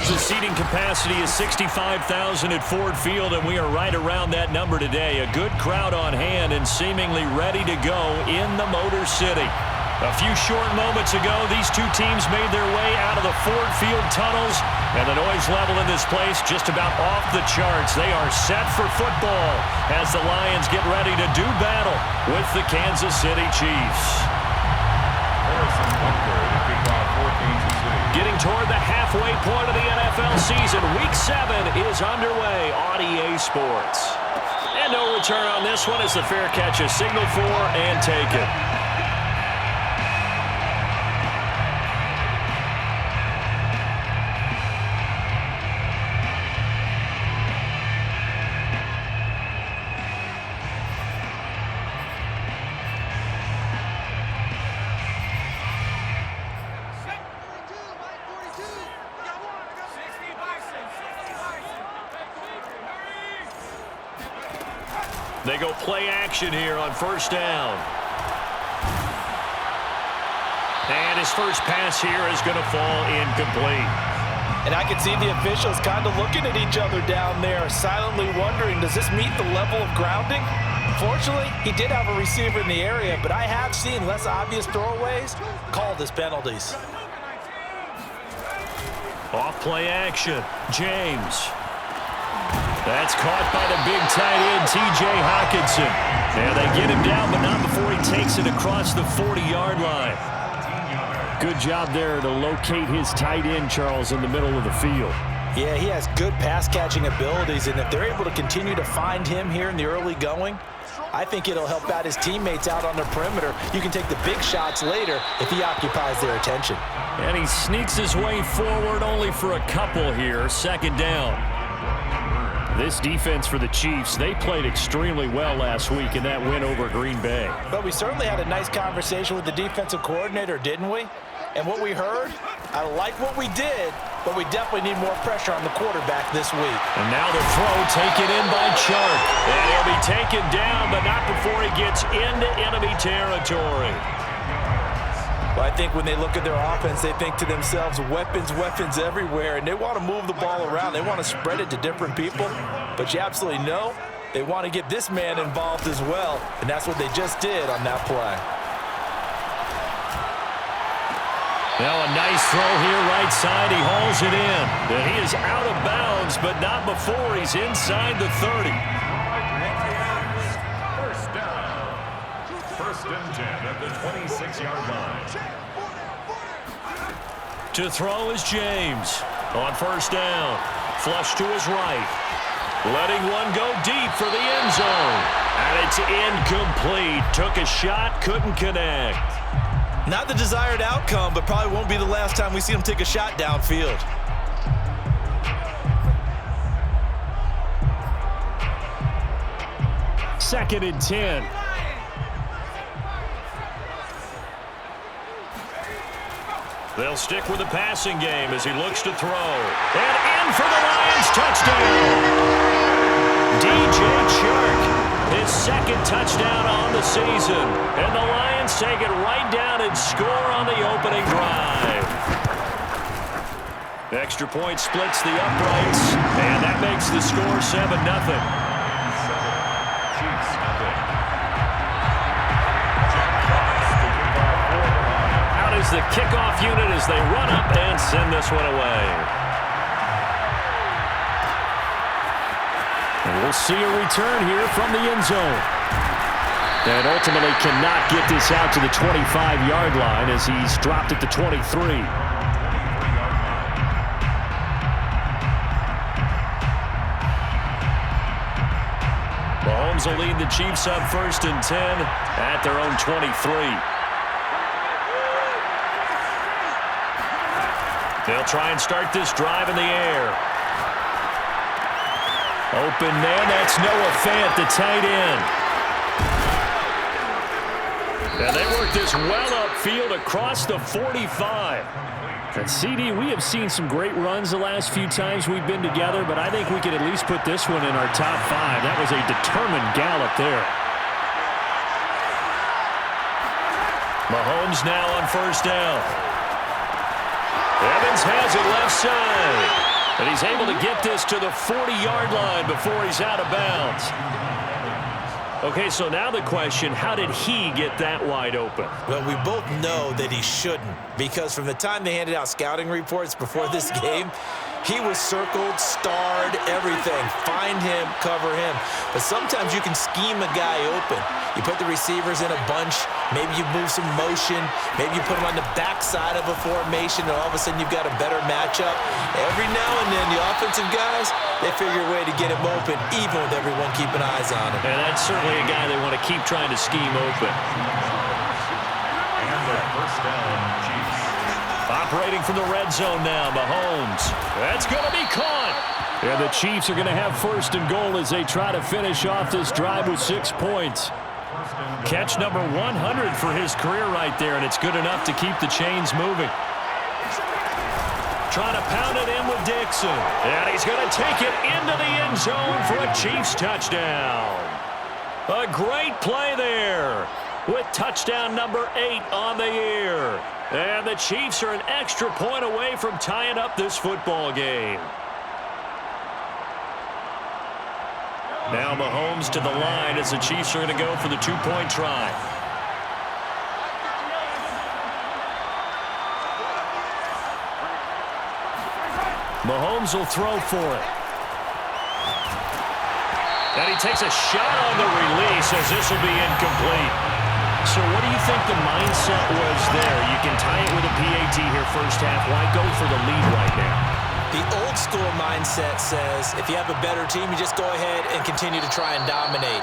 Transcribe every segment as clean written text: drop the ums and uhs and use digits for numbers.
The seating capacity is 65,000 at Ford Field, and we are right around that number today. A good crowd on hand and seemingly ready to go in the Motor City. A few short moments ago, these two teams made their way out of the Ford Field tunnels, and the noise level in this place just about off the charts. They are set for football as the Lions get ready to do battle with the Kansas City Chiefs. Getting toward the halfway point of the NFL season, Week 7 is underway on EA Sports. And no return on this one as the fair catch is signaled for and taken. They go play action here on first down. And his first pass here is going to fall incomplete. And I can see the officials kind of looking at each other down there, silently wondering, does this meet the level of grounding? Fortunately, he did have a receiver in the area, but I have seen less obvious throwaways called as penalties. Off play action. James. That's caught by the big tight end, T.J. Hockenson. And they get him down, but not before he takes it across the 40-yard line. Good job there to locate his tight end, Charles, in the middle of the field. Yeah, he has good pass-catching abilities, and if they're able to continue to find him here in the early going, I think it'll help out his teammates out on the perimeter. You can take the big shots later if he occupies their attention. And he sneaks his way forward only for a couple here, second down. This defense for the Chiefs, they played extremely well last week in that win over Green Bay. But we certainly had a nice conversation with the defensive coordinator, didn't we? And what we heard, I like what we did, but we definitely need more pressure on the quarterback this week. And now the throw taken in by Chark. And he'll be taken down, but not before he gets into enemy territory. Well, I think when they look at their offense, they think to themselves, weapons, weapons everywhere, and they want to move the ball around. They want to spread it to different people, but you absolutely know they want to get this man involved as well, and that's what they just did on that play. Now a nice throw here right side. He hauls it in. And he is out of bounds, but not before he's inside the 30. First and 10 at the 26-yard line. To throw is James. On first down. Flush to his right. Letting one go deep for the end zone. And it's incomplete. Took a shot, couldn't connect. Not the desired outcome, but probably won't be the last time we see him take a shot downfield. Second and 10. They'll stick with the passing game as he looks to throw. And in for the Lions, touchdown! D.J. Chark, his second touchdown on the season. And the Lions take it right down and score on the opening drive. Extra point splits the uprights, and that makes the score 7-0. The kickoff unit as they run up and send this one away. And we'll see a return here from the end zone. And ultimately cannot get this out to the 25-yard line as he's dropped at the 23. Mahomes will lead the Chiefs up first and 10 at their own 23. They'll try and start this drive in the air. Open man, that's Noah Fant, the tight end. And they work this well upfield across the 45. And CD, we have seen some great runs the last few times we've been together, but I think we could at least put this one in our top 5. That was a determined gallop there. Mahomes now on first down. Evans has it left side. And he's able to get this to the 40-yard line before he's out of bounds. Okay, so now the question, how did he get that wide open? Well, we both know that he shouldn't, because from the time they handed out scouting reports before this game, he was circled, starred, everything. Find him, cover him. But sometimes you can scheme a guy open. You put the receivers in a bunch. Maybe you move some motion. Maybe you put them on the backside of a formation, and all of a sudden you've got a better matchup. Every now and then, the offensive guys, they figure a way to get him open, even with everyone keeping eyes on him. And that's certainly a guy they want to keep trying to scheme open. And the first down, Chiefs. Operating from the red zone now, Mahomes. That's going to be caught. And the Chiefs are going to have first and goal as they try to finish off this drive with 6 points. Catch number 100 for his career right there, and it's good enough to keep the chains moving. Trying to pound it in with Dixon. And he's going to take it into the end zone for a Chiefs touchdown. A great play there with touchdown number 8 on the year. And the Chiefs are an extra point away from tying up this football game. Now Mahomes to the line as the Chiefs are going to go for the 2-point try. Mahomes will throw for it. And he takes a shot on the release as this will be incomplete. So what do you think the mindset was there? You can tie it with a PAT here first half. Why go for the lead right now? The old school mindset says if you have a better team, you just go ahead and continue to try and dominate.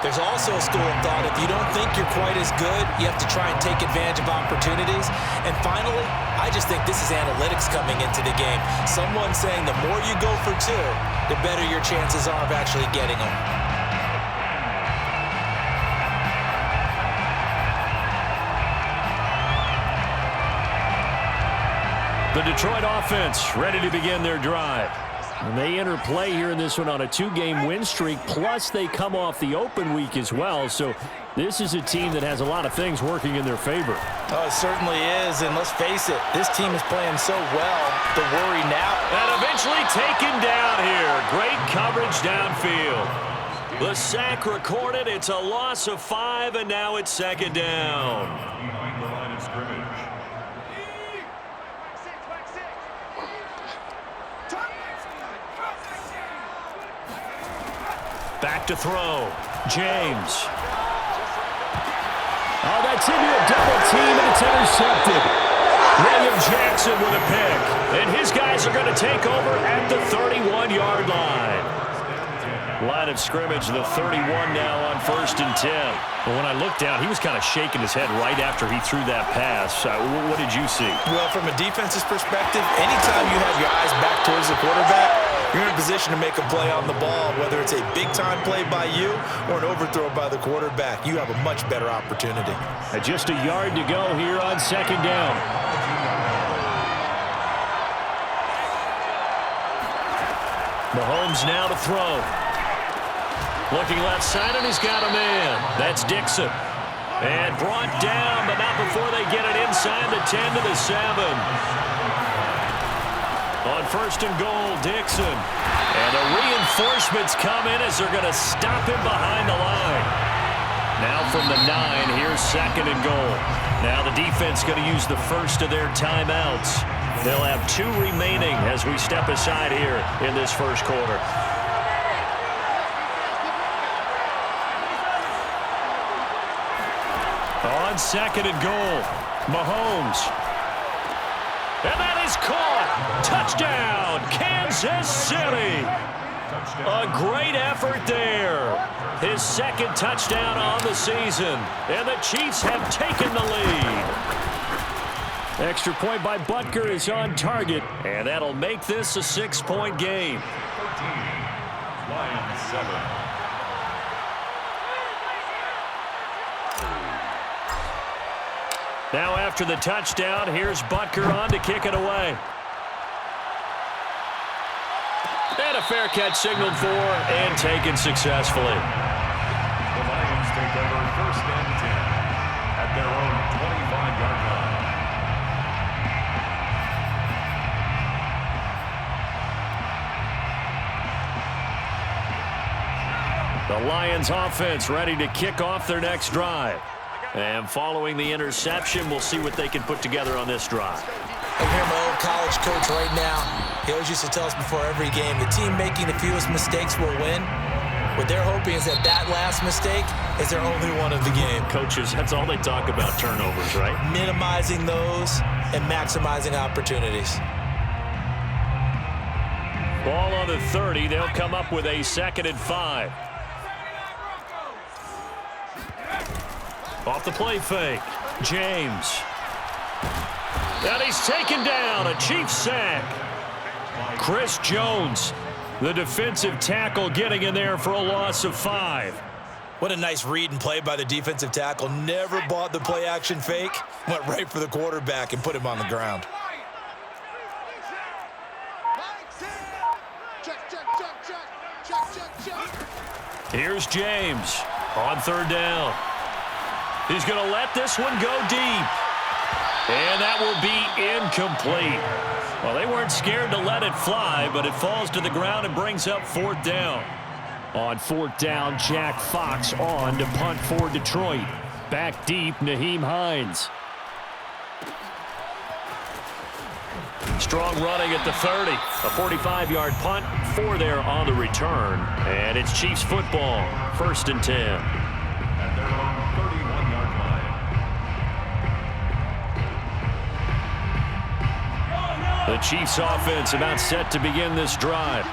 There's also a school of thought, if you don't think you're quite as good, you have to try and take advantage of opportunities. And finally, I just think this is analytics coming into the game. Someone saying the more you go for 2, the better your chances are of actually getting them. The Detroit offense ready to begin their drive. And they enter play here in this one on a 2-game win streak, plus they come off the open week as well. So this is a team that has a lot of things working in their favor. Oh, it certainly is, and let's face it, this team is playing so well, the worry now. And eventually taken down here. Great coverage downfield. The sack recorded. It's a loss of 5, and now it's second down. Behind the line of scrimmage. Back to throw. James. Oh, that's into a double team, and it's intercepted. William Jackson with a pick. And his guys are going to take over at the 31-yard line. Line of scrimmage, the 31 now on 1st and 10. Well, when I looked down, he was kind of shaking his head right after he threw that pass. What did you see? Well, from a defense's perspective, anytime you have your eyes back towards the quarterback, you're in a position to make a play on the ball, whether it's a big-time play by you or an overthrow by the quarterback. You have a much better opportunity. Just a yard to go here on second down. Mahomes now to throw. Looking left side, and he's got a man. That's Dixon. And brought down, but not before they get it inside the 10 to the 7. On 1st and goal, Dixon. And the reinforcements come in as they're going to stop him behind the line. Now from the 9, here's 2nd and goal. Now the defense going to use the first of their timeouts. They'll have 2 remaining as we step aside here in this first quarter. On 2nd and goal, Mahomes. And that is caught. Touchdown, Kansas City. A great effort there. His 2nd touchdown on the season. And the Chiefs have taken the lead. Extra point by Butker is on target. And that'll make this a 6-point game. 13, Lions 7. Now after the touchdown, here's Butker on to kick it away. And a fair catch signaled for and taken successfully. The Lions take over 1st and 10 at their own 25-yard line. The Lions offense ready to kick off their next drive. And following the interception, we'll see what they can put together on this drive. I hear my old college coach right now. He always used to tell us before every game, the team making the fewest mistakes will win. What they're hoping is that last mistake is their only one of the game. Coaches, that's all they talk about, turnovers, right? Minimizing those and maximizing opportunities. Ball on the 30. They'll come up with a 2nd and 5. Off the play fake. James. And he's taken down. A Chiefs sack. Chris Jones, the defensive tackle, getting in there for a loss of 5. What a nice read and play by the defensive tackle. Never bought the play action fake. Went right for the quarterback and put him on the ground. Here's James on 3rd down. He's going to let this one go deep. And that will be incomplete. Well, they weren't scared to let it fly, but it falls to the ground and brings up 4th down. On 4th down, Jack Fox on to punt for Detroit. Back deep, Nyheim Hines. Strong running at the 30. A 45-yard punt, 4 there on the return. And it's Chiefs football, 1st and 10. At their own 31-yard line. The Chiefs offense about set to begin this drive.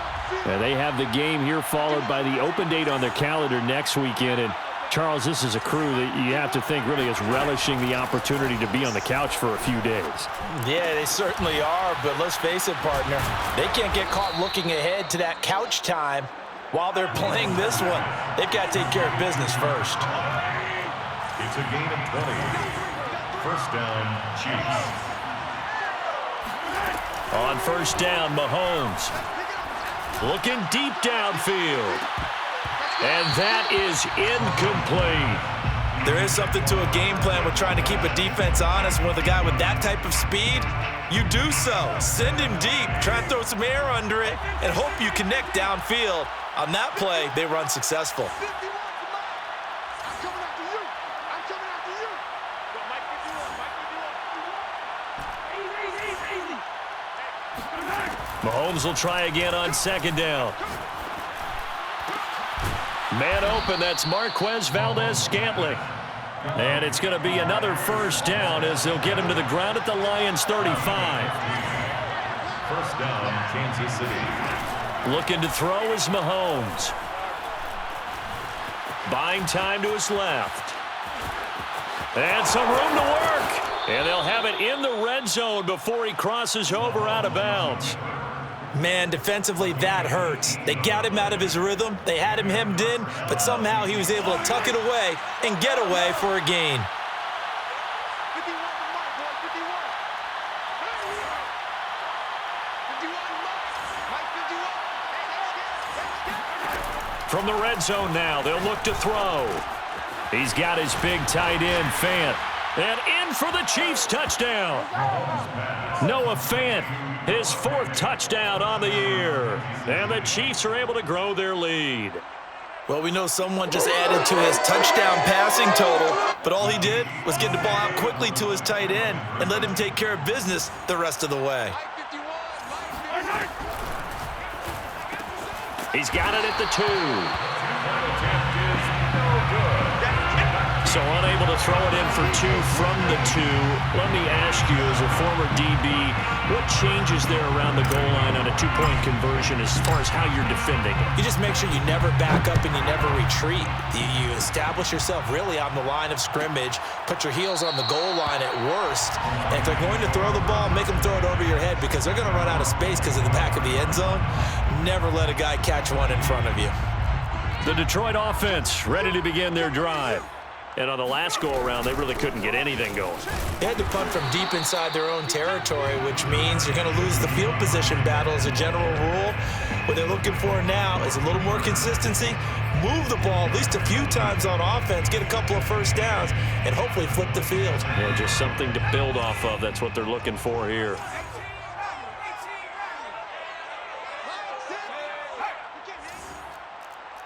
And they have the game here followed by the open date on their calendar next weekend. And Charles, this is a crew that you have to think really is relishing the opportunity to be on the couch for a few days. Yeah, they certainly are, but let's face it, partner. They can't get caught looking ahead to that couch time while they're playing this one. They've got to take care of business first. It's a gain of 20. 1st down, Chiefs. On 1st down, Mahomes. Looking deep downfield. And that is incomplete. There is something to a game plan with trying to keep a defense honest. With a guy with that type of speed, you do so. Send him deep. Try and throw some air under it and hope you connect downfield. On that play, they run successful. Mahomes will try again on 2nd down. Man open, that's Marquez Valdez-Scantling. And it's going to be another 1st down as they'll get him to the ground at the Lions' 35. 1st down, Kansas City. Looking to throw is Mahomes. Buying time to his left. And some room to work. And they'll have it in the red zone before he crosses over out of bounds. Man, defensively, that hurts. They got him out of his rhythm. They had him hemmed in, but somehow he was able to tuck it away and get away for a gain. From the red zone now, they'll look to throw. He's got his big tight end, Fant. And in for the Chiefs touchdown. Noah Fant, his 4th touchdown on the year. And the Chiefs are able to grow their lead. Well, we know someone just added to his touchdown passing total, but all he did was get the ball out quickly to his tight end and let him take care of business the rest of the way. He's got it at the 2. So unable to throw it in for 2 from the 2. Let me ask you, as a former DB, what changes there around the goal line on a 2-point conversion as far as how you're defending it? You just make sure you never back up and you never retreat. You establish yourself really on the line of scrimmage, put your heels on the goal line at worst, and if they're going to throw the ball, make them throw it over your head because they're going to run out of space because of the back of the end zone. Never let a guy catch one in front of you. The Detroit offense ready to begin their drive. And on the last go-around, they really couldn't get anything going. They had to punt from deep inside their own territory, which means you're going to lose the field position battle as a general rule. What they're looking for now is a little more consistency, move the ball at least a few times on offense, get a couple of 1st downs, and hopefully flip the field. Well, just something to build off of. That's what they're looking for here.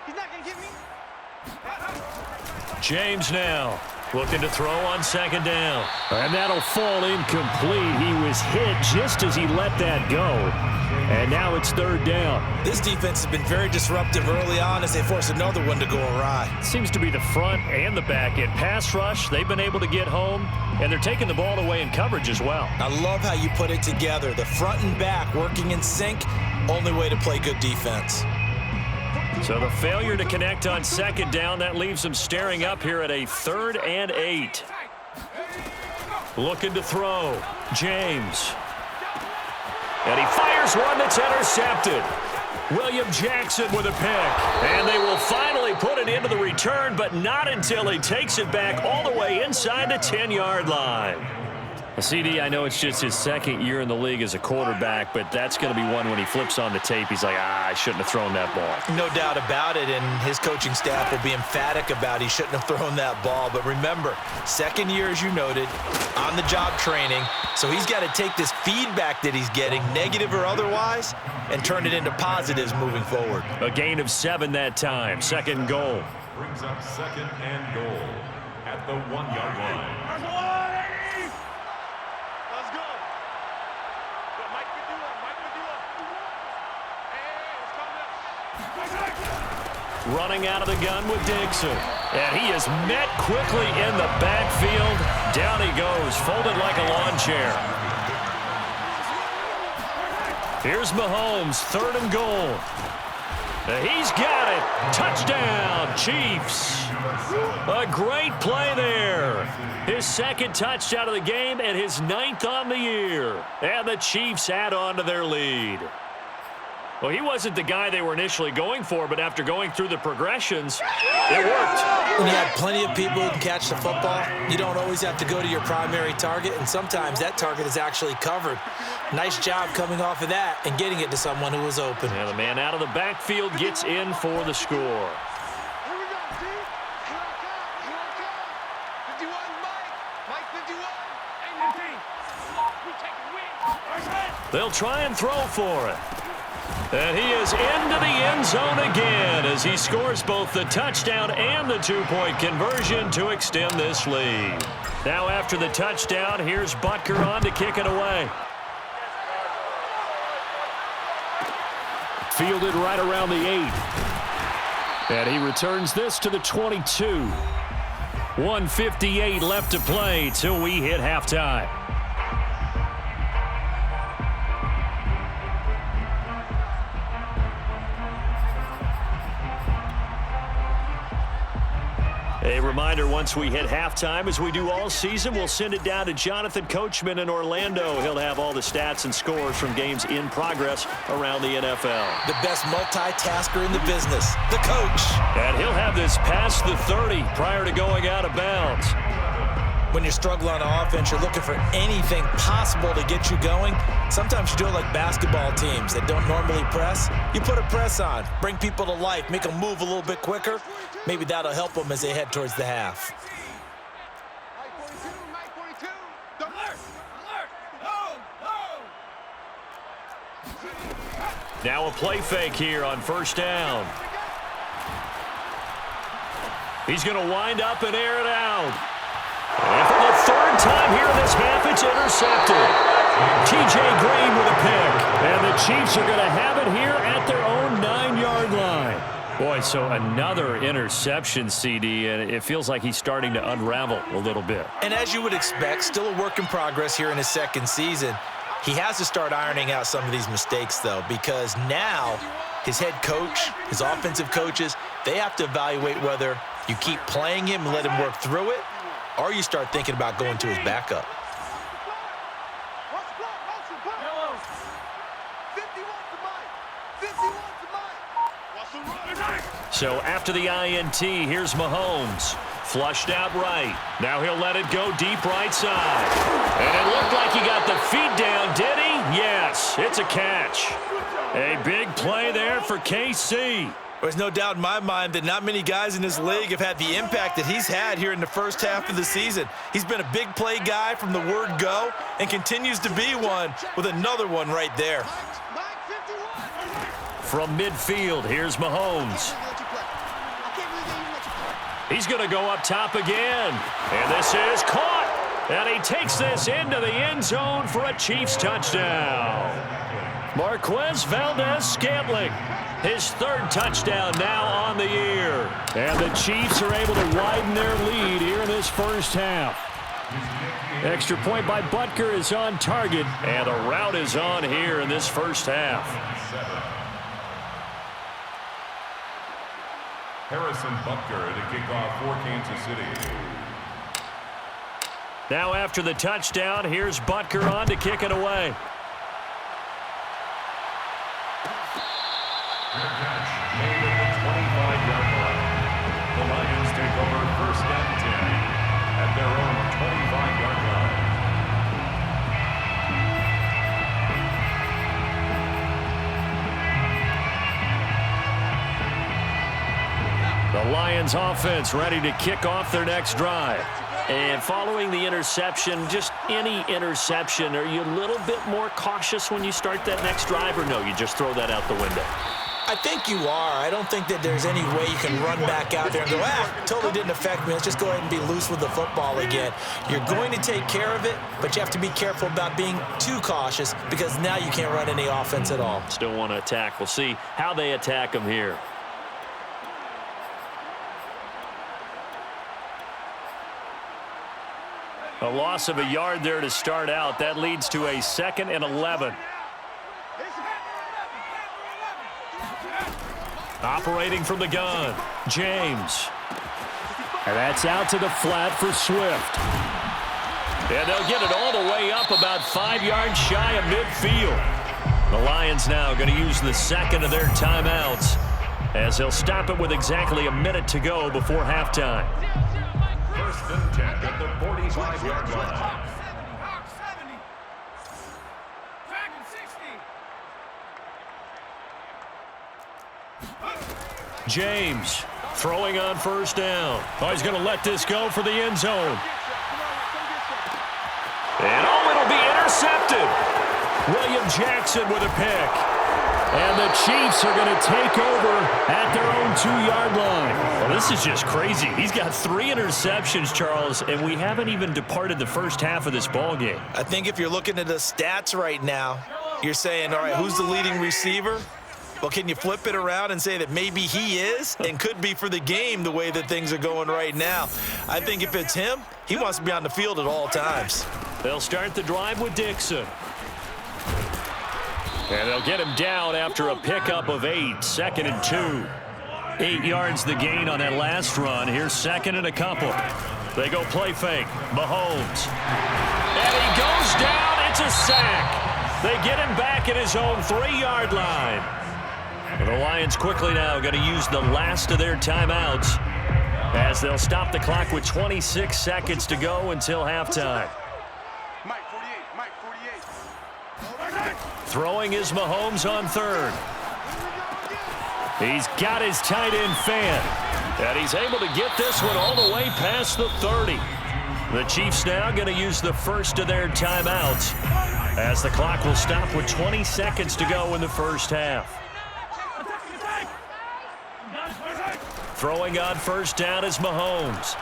He's not James now looking to throw on second down. And that'll fall incomplete. He was hit just as he let that go. And now it's third down. This defense has been very disruptive early on as they force another one to go awry. Seems to be the front and the back end. Pass rush, they've been able to get home, and they're taking the ball away in coverage as well. I love how you put it together. The front and back working in sync, only way to play good defense. So the failure to connect on second down, that leaves them staring up here at a 3rd and 8. Looking to throw. James. And he fires one that's intercepted. William Jackson with a pick. And they will finally put it into the return, but not until he takes it back all the way inside the 10-yard line. CD, I know it's just his second year in the league as a quarterback, but that's going to be one when he flips on the tape, he's like, I shouldn't have thrown that ball. No doubt about it, and his coaching staff will be emphatic about he shouldn't have thrown that ball. But remember, second year, as you noted, on-the-job training, so he's got to take this feedback that he's getting, negative or otherwise, and turn it into positives moving forward. A gain of 7 that time, second and goal. Brings up second and goal at the 1-yard line. Running out of the gun with Dixon. And he is met quickly in the backfield. Down he goes, folded like a lawn chair. Here's Mahomes, 3rd and goal. He's got it. Touchdown, Chiefs. A great play there. His 2nd touchdown of the game and his 9th on the year. And the Chiefs add on to their lead. Well, he wasn't the guy they were initially going for, but after going through the progressions, it worked. When you have plenty of people who can catch the football, you don't always have to go to your primary target, and sometimes that target is actually covered. Nice job coming off of that and getting it to someone who was open. And the man out of the backfield gets in for the score. They'll try and throw for it. And he is into the end zone again as he scores both the touchdown and the 2-point conversion to extend this lead. Now after the touchdown, here's Butker on to kick it away. Fielded right around the 8. And he returns this to the 22. 1:58 left to play till we hit halftime. A reminder, once we hit halftime, as we do all season, we'll send it down to Jonathan Coachman in Orlando. He'll have all the stats and scores from games in progress around the NFL. The best multitasker in the business, the coach. And he'll have this past the 30 prior to going out of bounds. When you're struggling on offense, you're looking for anything possible to get you going. Sometimes you do it like basketball teams that don't normally press. You put a press on, bring people to life, make them move a little bit quicker. Maybe that'll help them as they head towards the half. Now a play fake here on first down. He's going to wind up and air it out. And for the 3rd time here in this half, it's intercepted. T.J. Green with a pick. And the Chiefs are going to have it here at their own 9-yard line. Boy, so another interception, CD, and it feels like he's starting to unravel a little bit. And as you would expect, still a work in progress here in his 2nd season. He has to start ironing out some of these mistakes, though, because now his head coach, his offensive coaches, they have to evaluate whether you keep playing him and let him work through it, or you start thinking about going to his backup. So after the INT, here's Mahomes. Flushed out right. Now he'll let it go deep right side. And it looked like he got the feet down, did he? Yes, it's a catch. A big play there for KC. There's no doubt in my mind that not many guys in this league have had the impact that he's had here in the first half of the season. He's been a big play guy from the word go and continues to be one with another one right there. From midfield, here's Mahomes. He's going to go up top again. And this is caught. And he takes this into the end zone for a Chiefs touchdown. Marquez Valdez-Scantling, his third touchdown now on the year. And the Chiefs are able to widen their lead here in this first half. Extra point by Butker is on target, and a route is on here in this first half. Harrison Butker to kick off for Kansas City. Now after the touchdown, here's Butker on to kick it away. Good catch made at the 25-yard line. The Lions take over first and 10 at their own 25-yard line. The Lions offense ready to kick off their next drive. And following the interception, just any interception, are you a little bit more cautious when you start that next drive, or no, you just throw that out the window? I think you are. I don't think that there's any way you can run back out there and go, totally didn't affect me. Let's just go ahead and be loose with the football again. You're going to take care of it, but you have to be careful about being too cautious because now you can't run any offense at all. Still want to attack. We'll see how they attack them here. A loss of a yard there to start out. That leads to a 2nd and 11. Operating from the gun, James. And that's out to the flat for Swift. And they'll get it all the way up about 5 yards shy of midfield. The Lions now going to use the second of their timeouts as they'll stop it with exactly a minute to go before halftime. First and 10 at the 45-yard line. James throwing on first down. Oh, he's going to let this go for the end zone. And it'll be intercepted. William Jackson with a pick. And the Chiefs are going to take over at their own 2-yard line. Well, this is just crazy. He's got 3 interceptions, Charles, and we haven't even departed the first half of this ball game. I think if you're looking at the stats right now, you're saying, all right, who's the leading receiver? Well, can you flip it around and say that maybe he is and could be for the game the way that things are going right now? I think if it's him, he wants to be on the field at all times. They'll start the drive with Dixon. And they'll get him down after a pickup of 8, 2nd and 2. 8 yards the gain on that last run. Here's 2nd and a couple. They go play fake. Mahomes. And he goes down. It's a sack. They get him back at his own 3-yard line. And the Lions quickly now going to use the last of their timeouts as they'll stop the clock with 26 seconds to go until halftime. Throwing is Mahomes on third. He's got his tight end fan. And he's able to get this one all the way past the 30. The Chiefs now going to use the first of their timeouts as the clock will stop with 20 seconds to go in the first half. Throwing on first down is Mahomes.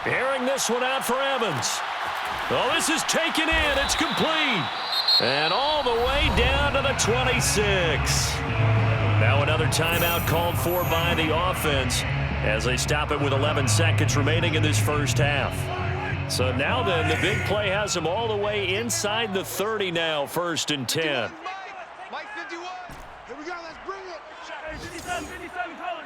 Airing this one out for Evans. Oh, this is taken in. It's complete. And all the way down to the 26. Now another timeout called for by the offense as they stop it with 11 seconds remaining in this first half. So now then, the big play has them all the way inside the 30 now, 1st and 10. Mike 51. Here we go. Let's bring it. 57 colors.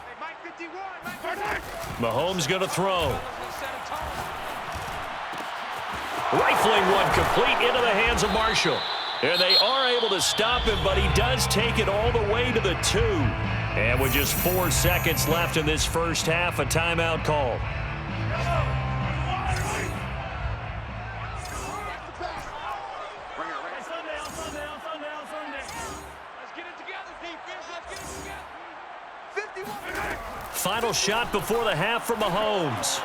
Hey, Mike 51. Mike 51. Mahomes going to throw. Rifling one complete into the hands of Marshall. And they are able to stop him, but he does take it all the way to the 2. And with just 4 seconds left in this first half, a timeout call. Final shot before the half for Mahomes.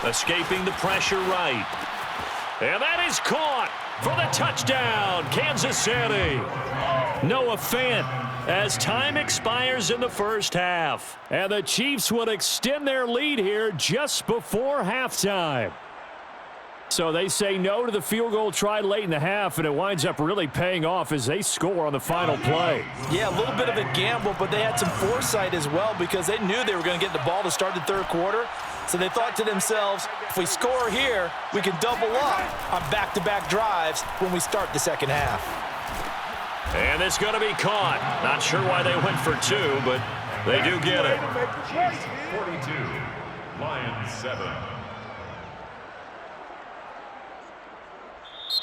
Escaping the pressure right. And that is caught for the touchdown, Kansas City. Noah Fant as time expires in the first half. And the Chiefs will extend their lead here just before halftime. So they say no to the field goal try late in the half, and it winds up really paying off as they score on the final play. Yeah, a little bit of a gamble, but they had some foresight as well because they knew they were going to get the ball to start the third quarter. So they thought to themselves, if we score here, we can double up on back-to-back drives when we start the second half. And it's going to be caught. Not sure why they went for two, but they do get it. 42, Lions 7.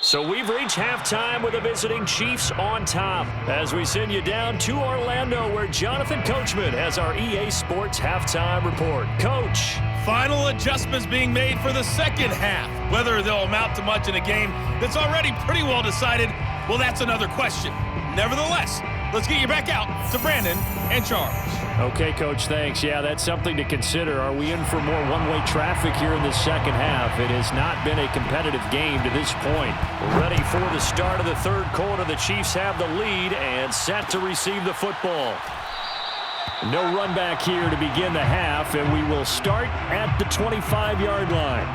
So we've reached halftime with the visiting Chiefs on top as we send you down to Orlando where Jonathan Coachman has our EA Sports halftime report. Coach. Final adjustments being made for the second half. Whether they'll amount to much in a game that's already pretty well decided, well, that's another question. Nevertheless, let's get you back out to Brandon and Charles. Okay, Coach, thanks. Yeah, that's something to consider. Are we in for more one-way traffic here in the second half? It has not been a competitive game to this point. We're ready for the start of the third quarter. The Chiefs have the lead and set to receive the football. No run back here to begin the half, and we will start at the 25-yard line.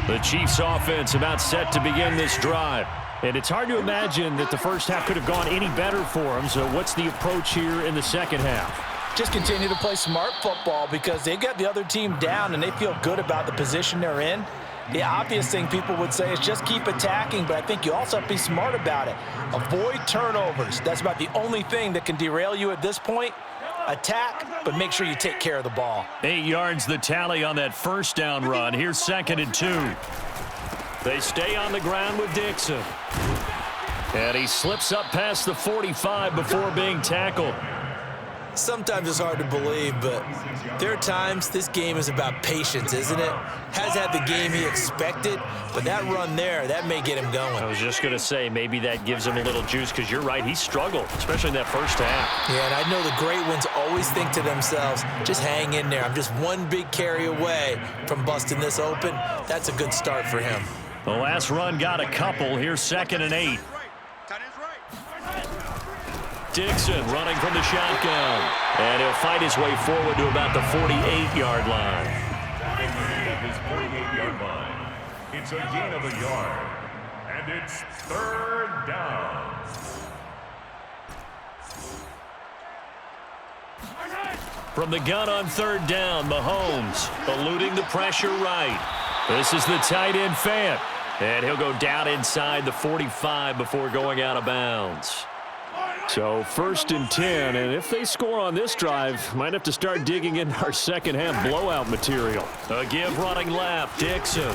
The Chiefs offense about set to begin this drive. And it's hard to imagine that the first half could have gone any better for them. So what's the approach here in the second half? Just continue to play smart football because they got the other team down and they feel good about the position they're in. The obvious thing people would say is just keep attacking, but I think you also have to be smart about it. Avoid turnovers. That's about the only thing that can derail you at this point. Attack, but make sure you take care of the ball. 8 yards the tally on that first down run. Here's 2nd and 2. They stay on the ground with Dixon. And he slips up past the 45 before being tackled. Sometimes it's hard to believe, but there are times this game is about patience, isn't it? Has had the game he expected, but that run there, that may get him going. I was just going to say, maybe that gives him a little juice because you're right, he struggled, especially in that first half. Yeah, and I know the great ones always think to themselves, just hang in there. I'm just one big carry away from busting this open. That's a good start for him. The last run got a couple. Here's 2nd and 8. Dixon running from the shotgun. And he'll fight his way forward to about the 48-yard line. His 48-yard line. It's a gain of a yard. And it's 3rd down. From the gun on 3rd down, Mahomes eluding the pressure right. This is the tight end Fant. And he'll go down inside the 45 before going out of bounds. So 1st and 10, and if they score on this drive, might have to start digging in our second half blowout material. A give running left, Dixon.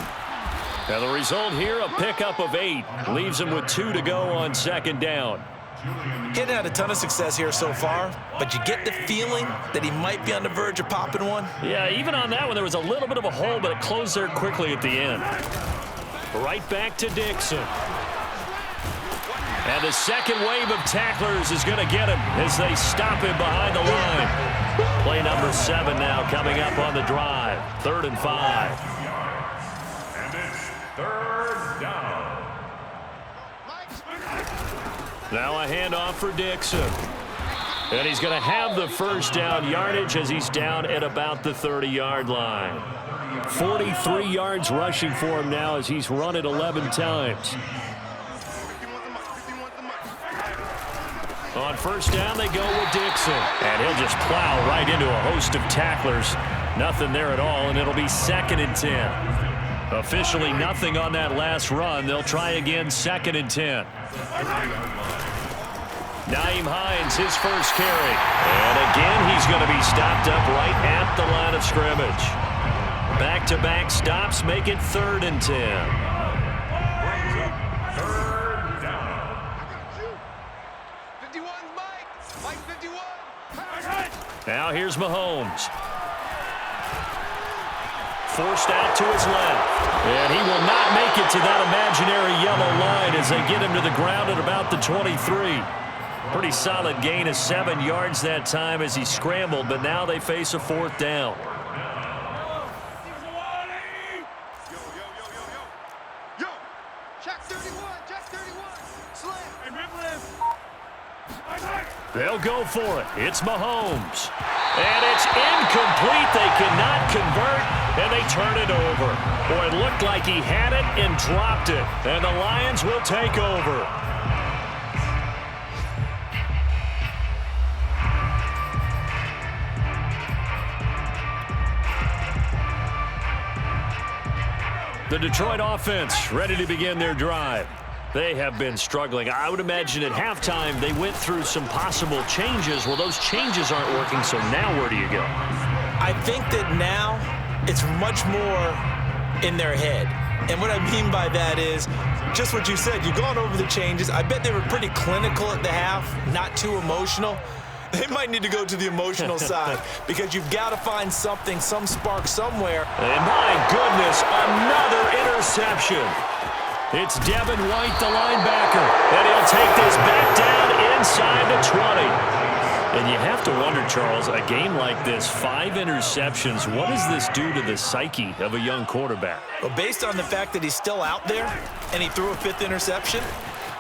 And the result here, a pickup of 8. Leaves him with 2 to go on 2nd down. He hadn't had a ton of success here so far, but you get the feeling that he might be on the verge of popping one. Yeah, even on that one, there was a little bit of a hole, but it closed there quickly at the end. Right back to Dixon. And the second wave of tacklers is going to get him as they stop him behind the line. Play number 7 now coming up on the drive. 3rd and 5. And it's 3rd down. Now a handoff for Dixon. And he's going to have the first down yardage as he's down at about the 30-yard line. 43 yards rushing for him now as he's run it 11 times. On 1st down, they go with Dixon. And he'll just plow right into a host of tacklers. Nothing there at all, and it'll be 2nd and 10. Officially nothing on that last run. They'll try again 2nd and 10. Nyheim Hines, his first carry. And again, he's going to be stopped up right at the line of scrimmage. Back-to-back stops make it 3rd and 10. Now here's Mahomes. Forced out to his left. And he will not make it to that imaginary yellow line as they get him to the ground at about the 23. Pretty solid gain of 7 yards that time as he scrambled, but now they face a 4th down. They'll go for it. It's Mahomes. And it's incomplete. They cannot convert, and they turn it over. Boy, it looked like he had it and dropped it. And the Lions will take over. The Detroit offense ready to begin their drive. They have been struggling. I would imagine at halftime they went through some possible changes. Well, those changes aren't working, so now where do you go? I think that now it's much more in their head. And what I mean by that is just what you said. You've gone over the changes. I bet they were pretty clinical at the half, not too emotional. They might need to go to the emotional side because you've got to find something, some spark somewhere. And my goodness, another interception. It's Devin White, the linebacker, and he'll take this back down inside the 20. And you have to wonder, Charles, a game like this, 5 interceptions, what does this do to the psyche of a young quarterback? Well, based on the fact that he's still out there and he threw a 5th interception,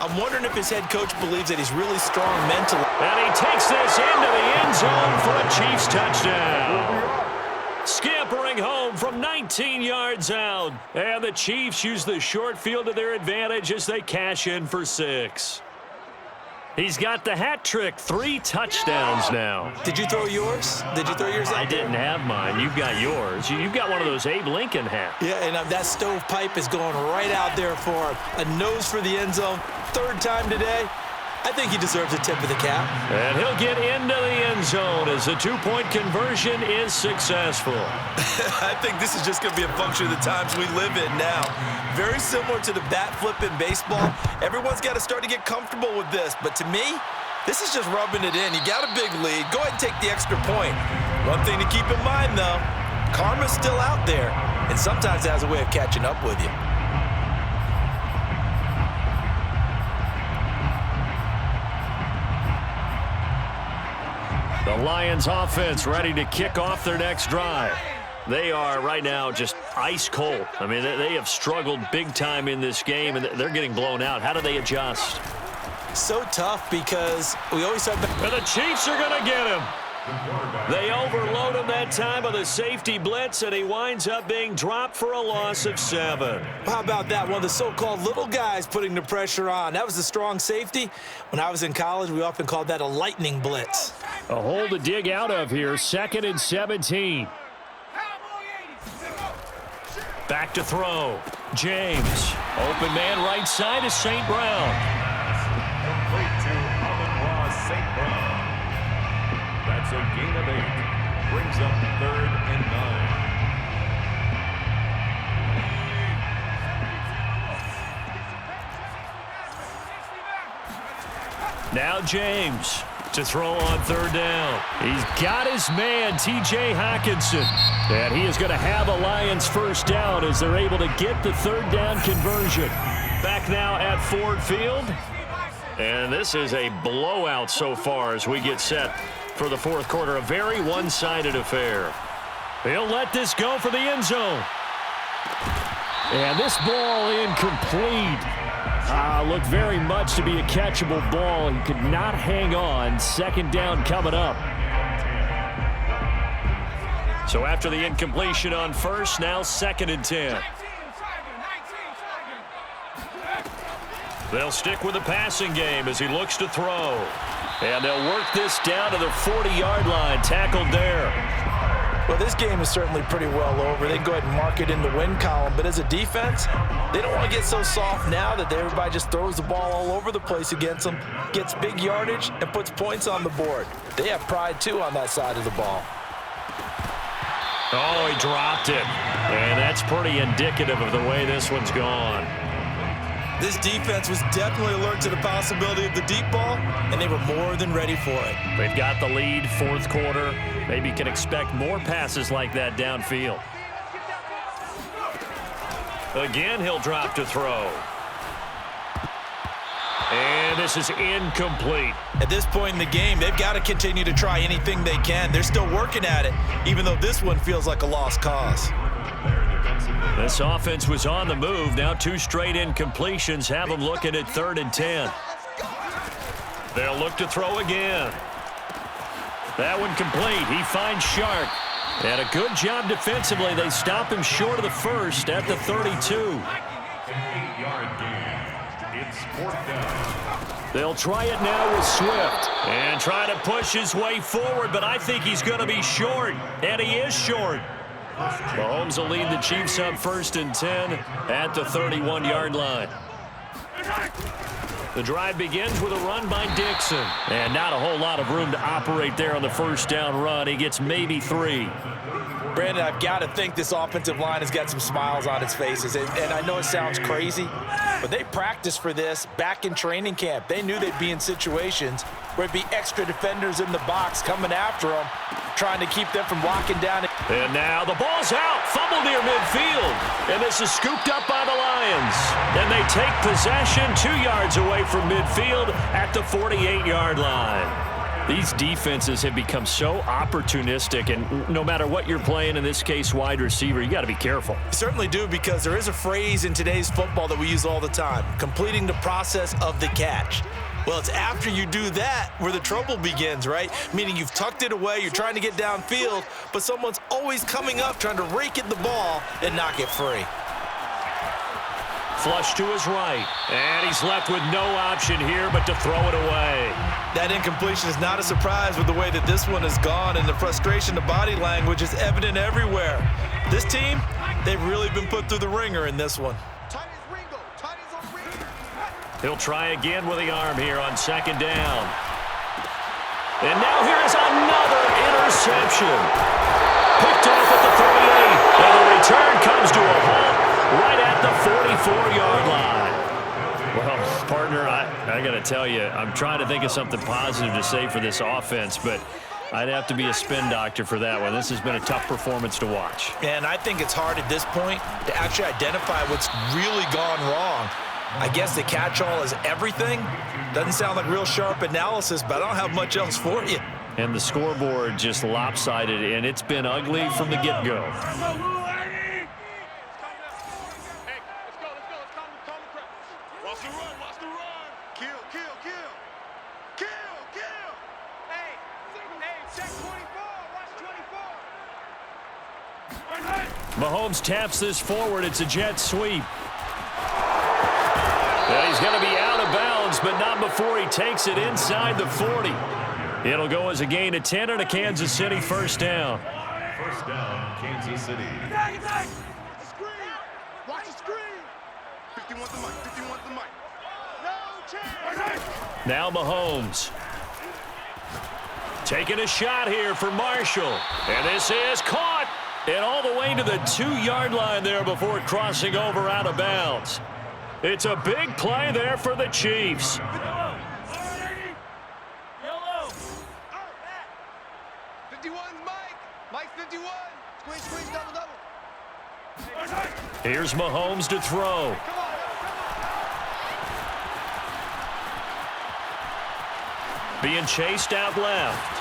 I'm wondering if his head coach believes that he's really strong mentally. And he takes this into the end zone for a Chiefs touchdown. Scampering home from 19 yards out. And the Chiefs use the short field to their advantage as they cash in for 6. He's got the hat trick, 3 touchdowns now. Did you throw yours? Did you throw yours out I didn't have mine. You've got yours. You've got one of those Abe Lincoln hats. Yeah, and that stovepipe is going right out there for a nose for the end zone. 3rd time today. I think he deserves a tip of the cap. And he'll get into the end zone as the 2-point conversion is successful. I think this is just going to be a function of the times we live in now. Very similar to the bat flip in baseball. Everyone's got to start to get comfortable with this. But to me, this is just rubbing it in. You got a big lead. Go ahead and take the extra point. One thing to keep in mind, though, karma's still out there. And sometimes it has a way of catching up with you. The Lions offense ready to kick off their next drive. They are right now just ice cold. I mean, they have struggled big time in this game, and they're getting blown out. How do they adjust? So tough because we always have... And the Chiefs are going to get him. They overload him that time with a safety blitz, and he winds up being dropped for a loss of 7. How about that? One of the so-called little guys putting the pressure on. That was a strong safety. When I was in college, we often called that a lightning blitz. A hole to dig out of here, 2nd and 17. Back to throw. James. Open man right side is St. Brown. Complete to Amon-Ra St. Brown. That's a gain of 8. Brings up 3rd and 9. Now James to throw on 3rd down. He's got his man, T.J. Hockenson. And he is going to have a Lions 1st down as they're able to get the 3rd down conversion. Back now at Ford Field. And this is a blowout so far as we get set for the 4th quarter. A very one-sided affair. He'll let this go for the end zone. And this ball incomplete. Looked very much to be a catchable ball. He could not hang on. 2nd down coming up. So after the incompletion on 1st, now 2nd and 10. They'll stick with the passing game as he looks to throw. And they'll work this down to the 40-yard line. Tackled there. Well, this game is certainly pretty well over. They can go ahead and mark it in the win column. But as a defense, they don't want to get so soft now that everybody just throws the ball all over the place against them, gets big yardage, and puts points on the board. They have pride, too, on that side of the ball. Oh, he dropped it. And that's pretty indicative of the way this one's gone. This defense was definitely alert to the possibility of the deep ball, and they were more than ready for it. They've got the lead, 4th quarter. Maybe can expect more passes like that downfield. Again, he'll drop to throw. And this is incomplete. At this point in the game, they've got to continue to try anything they can. They're still working at it, even though this one feels like a lost cause. This offense was on the move. Now 2 straight incompletions have them looking at 3rd and 10. They'll look to throw again. That one complete. He finds Shark. And a good job defensively. They stop him short of the first at the 32. An 8-yard gain. It's 4th down. They'll try it now with Swift. And try to push his way forward, but I think he's going to be short. And he is short. Mahomes will lead the Chiefs up 1st and 10 at the 31-yard line. The drive begins with a run by Dixon. And not a whole lot of room to operate there on the first down run. He gets maybe 3. Brandon, I've got to think this offensive line has got some smiles on its faces. And I know it sounds crazy, but they practiced for this back in training camp. They knew they'd be in situations where it'd be extra defenders in the box coming after them, trying to keep them from locking down. And now the ball's out. Fumble near midfield. And this is scooped up by the Lions. And they take possession 2 yards away from midfield at the 48-yard line. These defenses have become so opportunistic, and no matter what you're playing, in this case wide receiver, you got to be careful. You certainly do, because there is a phrase in today's football that we use all the time: completing the process of the catch. Well, it's after you do that where the trouble begins, right? Meaning you've tucked it away, you're trying to get downfield, but someone's always coming up trying to rake at the ball and knock it free. Flush to his right, and he's left with no option here but to throw it away. That incompletion is not a surprise with the way that this one has gone, and the frustration, the body language is evident everywhere. This team, they've really been put through the ringer in this one. He'll try again with the arm here on 2nd down. And now here is another interception. Picked off at the 38, and the return comes to a halt right at the 44-yard line. Well, partner, I got to tell you, I'm trying to think of something positive to say for this offense, but I'd have to be a spin doctor for that one. This has been a tough performance to watch. And I think it's hard at this point to actually identify what's really gone wrong. I guess the catch-all is everything. Doesn't sound like real sharp analysis, but I don't have much else for you. And the scoreboard just lopsided, and it's been ugly from the get-go. Mahomes taps this forward. It's a jet sweep. And he's going to be out of bounds, but not before he takes it inside the 40. It'll go as a gain of 10 and a Kansas City 1st down. 1st down, Kansas City. Watch the screen. 51 the mic. 51 the mic. No chance. Now Mahomes. Taking a shot here for Marshall. And this is caught. And all the way to the 2-yard line there before crossing over out of bounds. It's a big play there for the Chiefs. Yellow. 51's Mike. Mike 51. Squeeze, double. Here's Mahomes to throw. Being chased out left.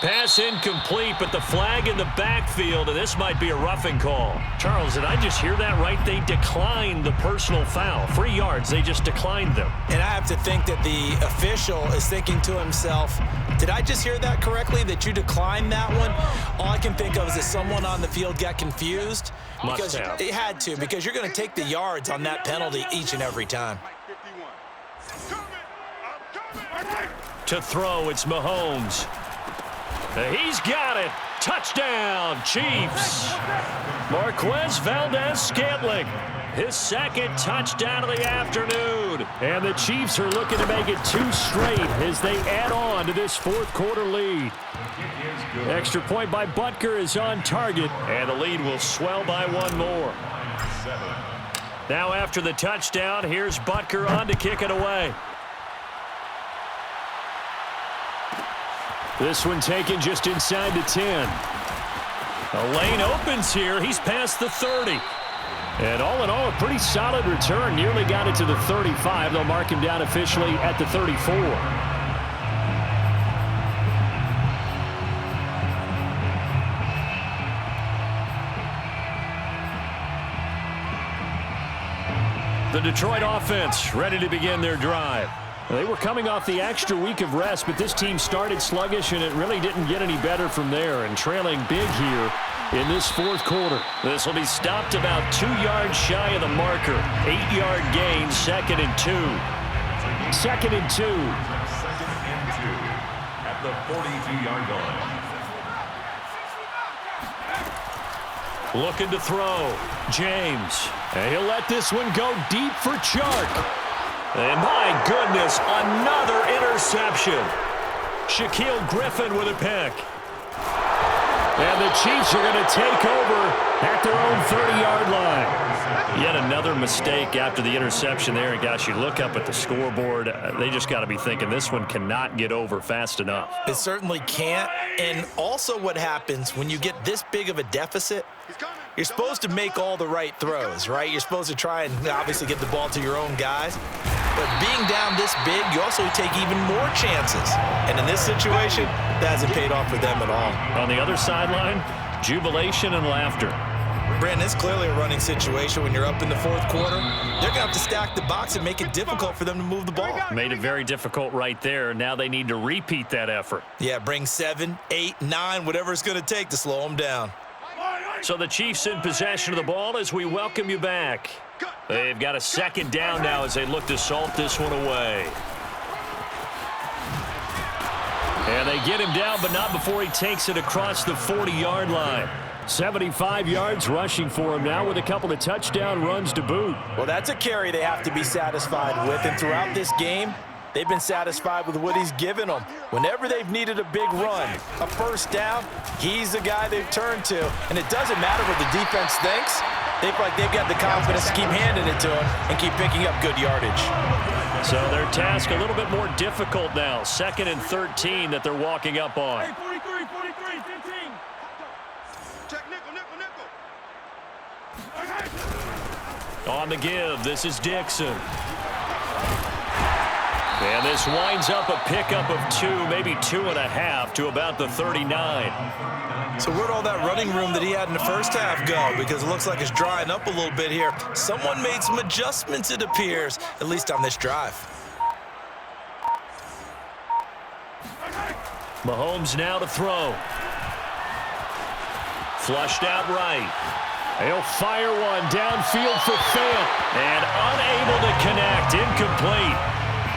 Pass incomplete, but the flag in the backfield, and this might be a roughing call. Charles, did I just hear that right? They declined the personal foul. 3 yards, they just declined them. And I have to think that the official is thinking to himself, did I just hear that correctly, that you declined that one? All I can think of is that someone on the field got confused. Must have. It had to, because you're going to take the yards on that penalty each and every time. To throw, it's Mahomes. He's got it. Touchdown, Chiefs. Marquez Valdez-Scantling, his 2nd touchdown of the afternoon. And the Chiefs are looking to make it 2 straight as they add on to this 4th quarter lead. Extra point by Butker is on target, and the lead will swell by 1 more. Now after the touchdown, here's Butker on to kick it away. This one taken just inside the 10. A lane opens here. He's past the 30. And all in all, a pretty solid return. Nearly got it to the 35. They'll mark him down officially at the 34. The Detroit offense ready to begin their drive. They were coming off the extra week of rest, but this team started sluggish, and it really didn't get any better from there, and trailing big here in this fourth quarter. This will be stopped about 2 yards shy of the marker. 8-yard gain, 2nd and 2. 2nd and 2. Second and 2 at the 42-yard line. Looking to throw. James. And he'll let this one go deep for Chark. And my goodness, another interception. Shaquille Griffin with a pick. And the Chiefs are going to take over at their own 30-yard line. Yet another mistake after the interception there. And gosh, you look up at the scoreboard, they just got to be thinking this one cannot get over fast enough. It certainly can't. And also what happens when you get this big of a deficit, you're supposed to make all the right throws, right? You're supposed to try and obviously get the ball to your own guys. But being down this big, you also take even more chances. And in this situation, that hasn't paid off for them at all. On the other sideline, jubilation and laughter. Brandon, it's clearly a running situation when you're up in the fourth quarter. They're going to have to stack the box and make it difficult for them to move the ball. Made it very difficult right there. Now they need to repeat that effort. Yeah, bring 7, 8, 9, whatever it's going to take to slow them down. So the Chiefs in possession of the ball as we welcome you back. They've got a 2nd down now as they look to salt this one away. And they get him down, but not before he takes it across the 40-yard line. 75 yards rushing for him now with a couple of touchdown runs to boot. Well, that's a carry they have to be satisfied with. And throughout this game, they've been satisfied with what he's given them. Whenever they've needed a big run, a first down, he's the guy they've turned to. And it doesn't matter what the defense thinks. They feel like they've got the confidence to keep handing it to him and keep picking up good yardage. So their task a little bit more difficult now. 2nd and 13 that they're walking up on. Hey, 43, 43, 15. Check nickel, nickel, nickel. On the give, this is Dixon. And this winds up a pickup of 2, maybe 2.5 to about the 39. So where'd all that running room that he had in the first half go? Because it looks like it's drying up a little bit here. Someone made some adjustments, it appears, at least on this drive. Mahomes now to throw. Flushed out right. He'll fire one downfield for Fant. And unable to connect. Incomplete.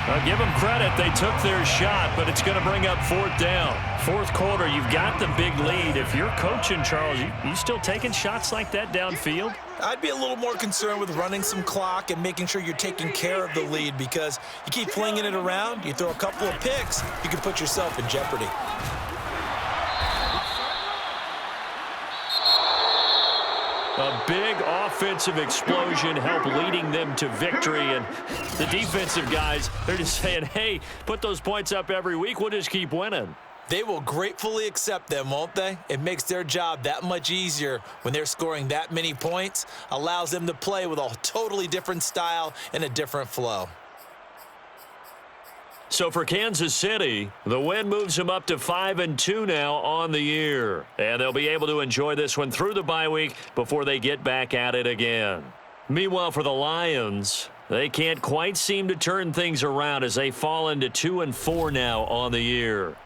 I'll give them credit. They took their shot, but it's going to bring up 4th down. Fourth quarter, you've got the big lead. If you're coaching, Charles, you still taking shots like that downfield? I'd be a little more concerned with running some clock and making sure you're taking care of the lead, because you keep flinging it around, you throw a couple of picks, you can put yourself in jeopardy. A big offensive explosion helped leading them to victory. And the defensive guys, they're just saying, hey, put those points up every week. We'll just keep winning. They will gratefully accept them, won't they? It makes their job that much easier when they're scoring that many points. Allows them to play with a totally different style and a different flow. So for Kansas City, the win moves them up to 5-2 now on the year. And they'll be able to enjoy this one through the bye week before they get back at it again. Meanwhile, for the Lions, they can't quite seem to turn things around as they fall into 2-4 now on the year.